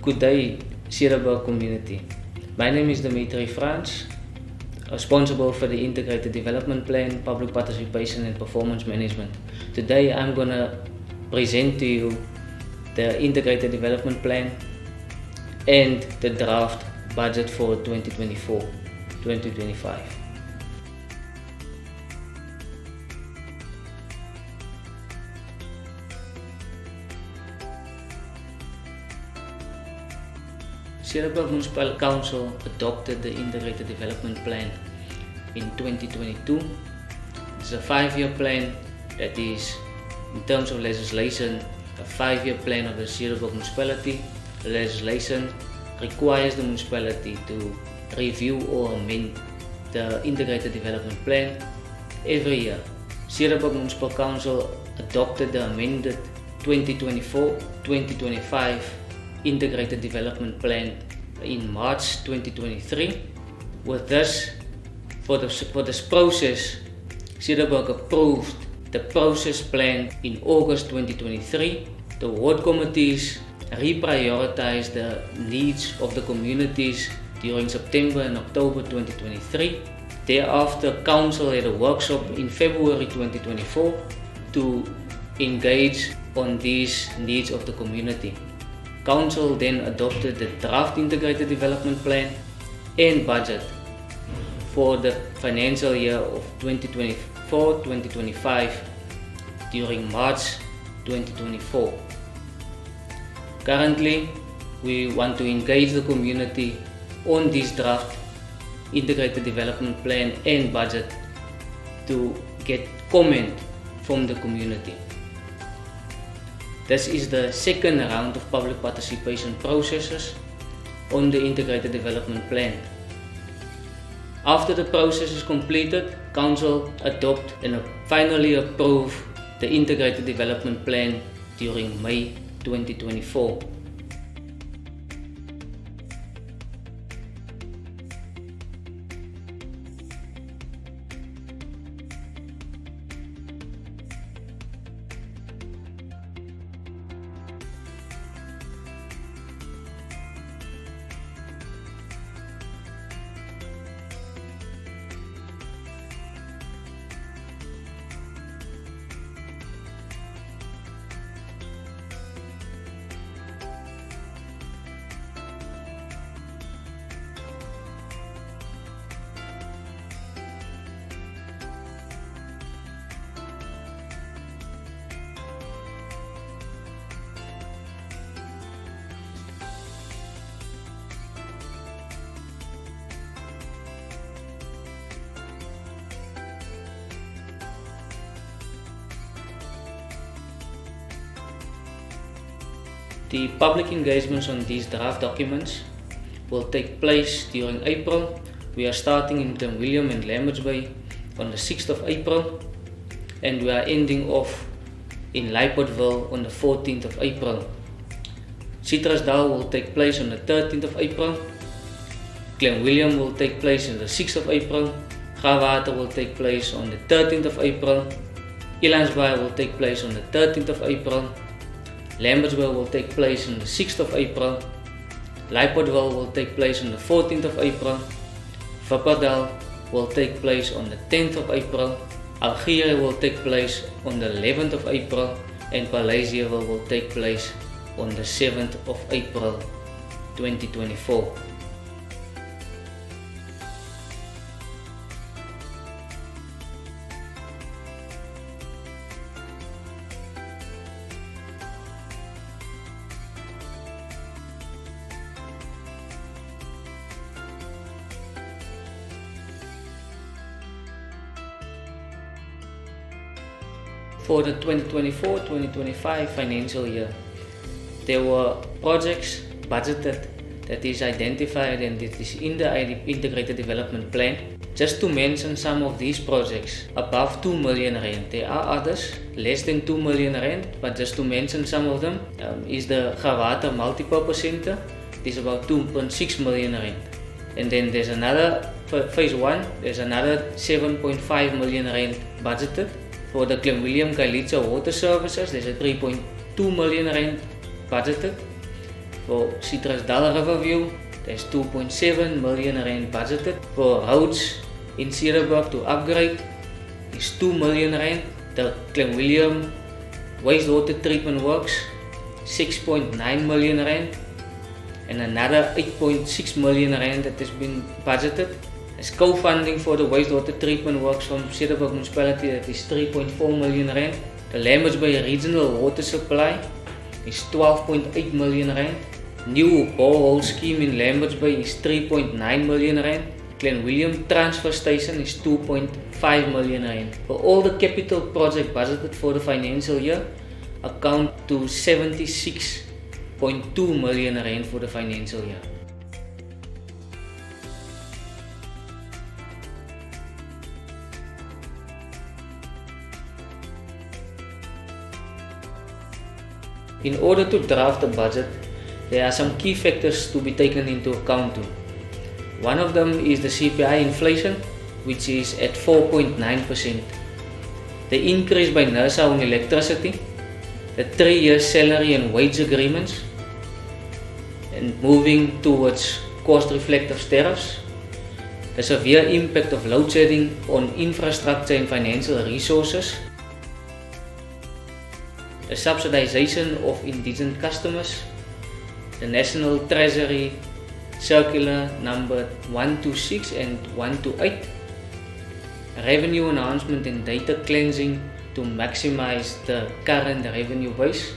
Good day, Cederberg community. My name is Dimitri Frans, responsible for the Integrated Development Plan, Public Participation and Performance Management. Today I'm going to present to you the Integrated Development Plan and the draft budget for 2024-2025. Cederberg Municipal Council adopted the Integrated Development Plan in 2022. It's a 5-year plan that is, in terms of legislation, a 5-year plan of the Cederberg Municipality. The legislation requires the municipality to review or amend the Integrated Development Plan every year. Cederberg Municipal Council adopted the amended 2024-2025 Integrated Development Plan in March 2023. With this, for this process, Cederberg approved the process plan in August 2023. The ward committees reprioritized the needs of the communities during September and October 2023. Thereafter, Council had a workshop in February 2024 to engage on these needs of the community. Council then adopted the draft Integrated Development Plan and budget for the financial year of 2024-2025 during March 2024. Currently, we want to engage the community on this draft Integrated Development Plan and budget to get comment from the community. This is the second round of public participation processes on the Integrated Development Plan. After the process is completed, Council adopt and finally approve the Integrated Development Plan during May 2024. The public engagements on these draft documents will take place during April. We are starting in William and Lamberts Bay on the 6th of April, and we are ending off in Leipoldville on the 14th of April. Citrusdal will take place on the 13th of April. William will take place on the 6th of April. Gawater will take place on the 13th of April. Elandsbaai will take place on the 13th of April. Lambertsville will take place on the 6th of April. Leipoldville will take place on the 14th of April. Wupperthal will take place on the 10th of April. Algiers will take place on the 11th of April. And Paleisieville will take place on the 7th of April 2024. For the 2024-2025 financial year, there were projects budgeted that is identified and that is in the Integrated Development Plan. Just to mention some of these projects, above 2 million rand. There are others less than 2 million rand, but just to mention some of them is the Gawater Multipurpose Center. It is about 2.6 million rand. And then there's another, for phase 1, there's another 7.5 million rand budgeted. For the William Kailitsa Water Services, there's a 3.2 million rand budgeted. For Citrusdal Riverview, there's 2.7 million rand budgeted. For roads in Cederberg to upgrade is 2 million rand. The Clenwilliam wastewater treatment works 6.9 million rand, and another 8.6 million rand that has been budgeted as co-funding for the wastewater treatment works from Cederberg Municipality. That is 3.4 million rand. The Lamberts Bay Regional Water Supply is 12.8 million rand. New borehole scheme in Lamberts Bay is 3.9 million rand. Clenwilliam transfer station is 2.5 million rand. For all the capital project budgeted for the financial year account to 76.2 million rand for the financial year. In order to draft the budget, there are some key factors to be taken into account too. One of them is the CPI inflation, which is at 4.9%. The increase by NERSA on electricity, the 3-year salary and wage agreements, and moving towards cost-reflective tariffs, the severe impact of load shedding on infrastructure and financial resources, the subsidization of indigent customers, the National Treasury Circular number 126 and 128, revenue enhancement and data cleansing to maximize the current revenue base,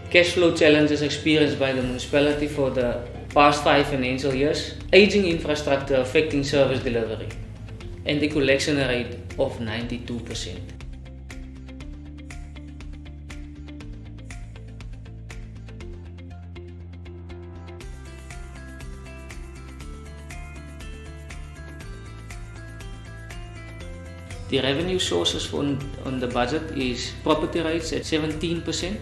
cash flow challenges experienced by the municipality for the past 5 financial years, aging infrastructure affecting service delivery, and the collection rate of 92%. The revenue sources on the budget is property rates at 17%,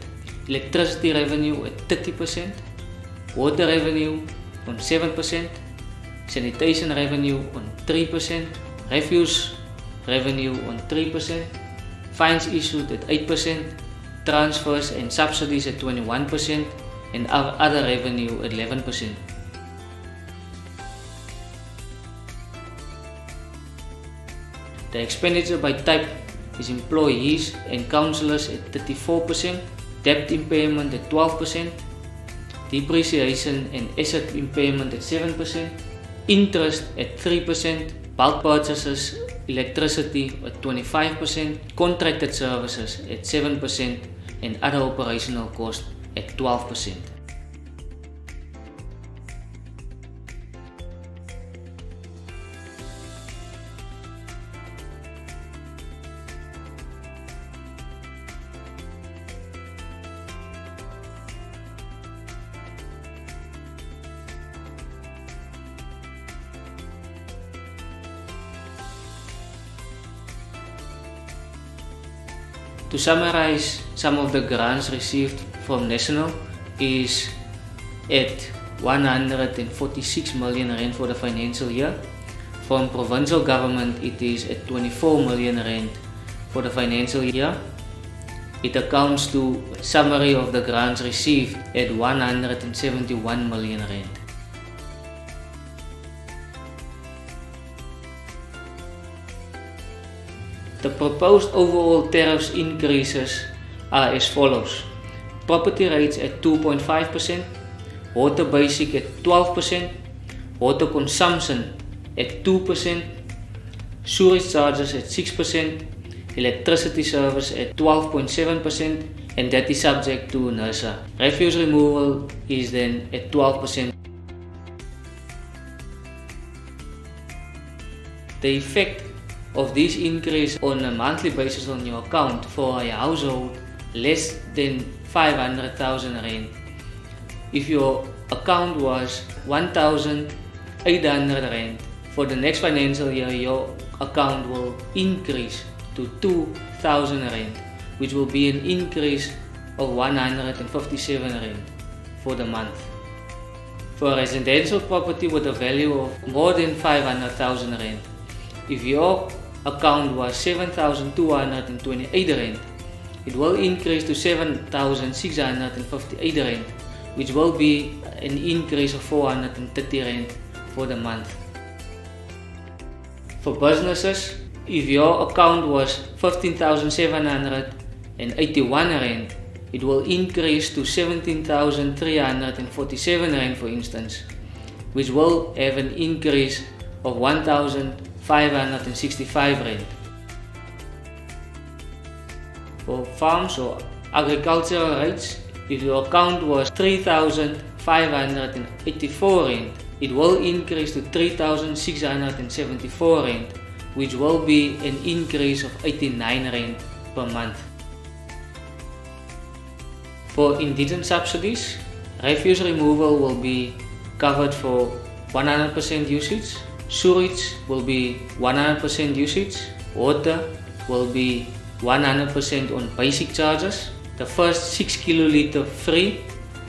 electricity revenue at 30%, water revenue on 7%, sanitation revenue on 3%, refuse revenue on 3%, fines issued at 8%, transfers and subsidies at 21%, and other revenue at 11%. The expenditure by type is employees and councillors at 34%, debt impairment at 12%, depreciation and asset impairment at 7%, interest at 3%, bulk purchases, electricity at 25%, contracted services at 7%, and other operational costs at 12%. To summarize, some of the grants received from National is at 146 million rand for the financial year. From provincial government, it is at 24 million rand for the financial year. It accounts to summary of the grants received at 171 million rand. The proposed overall tariffs increases are as follows: property rates at 2.5%, water basic at 12%, water consumption at 2%, sewage charges at 6%, electricity service at 12.7%, and that is subject to NERSA. Refuse removal is then at 12%. The effect of this increase on a monthly basis on your account for a household less than 500,000 rand. If your account was 1,800 rand, for the next financial year your account will increase to 2,000 rand, which will be an increase of 157 rand for the month. For a residential property with a value of more than 500,000 rand, if your account was 7,228 rand, it will increase to 7,658 rand, which will be an increase of 430 Rand for the month. For businesses, if your account was 15,781 Rand, it will increase to 17,347 Rand for instance, which will have an increase of 1,565 Rand. For farms or agricultural rates, if your account was 3,584 Rand, it will increase to 3,674 Rand, which will be an increase of 89 Rand per month. For indigent subsidies, refuse removal will be covered for 100% usage, sewage will be 100% usage, water will be 100% on basic charges, the first 6 kiloliter free,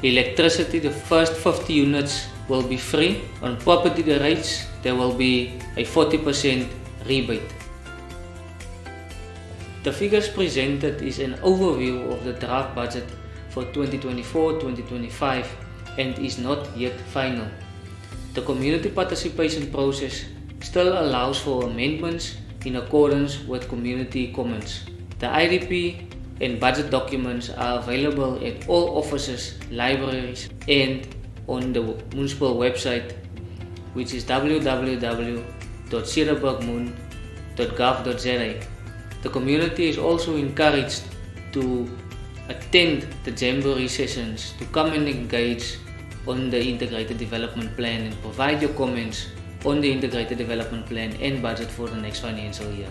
electricity the first 50 units will be free, on property rates there will be a 40% rebate. The figures presented is an overview of the draft budget for 2024-2025 and is not yet final. The community participation process still allows for amendments in accordance with community comments. The IDP and budget documents are available at all offices, libraries and on the municipal website, which is www.cederbergmun.gov.za. The community is also encouraged to attend the Jamboree sessions to come and engage on the Integrated Development Plan and provide your comments on the Integrated Development Plan and budget for the next financial year.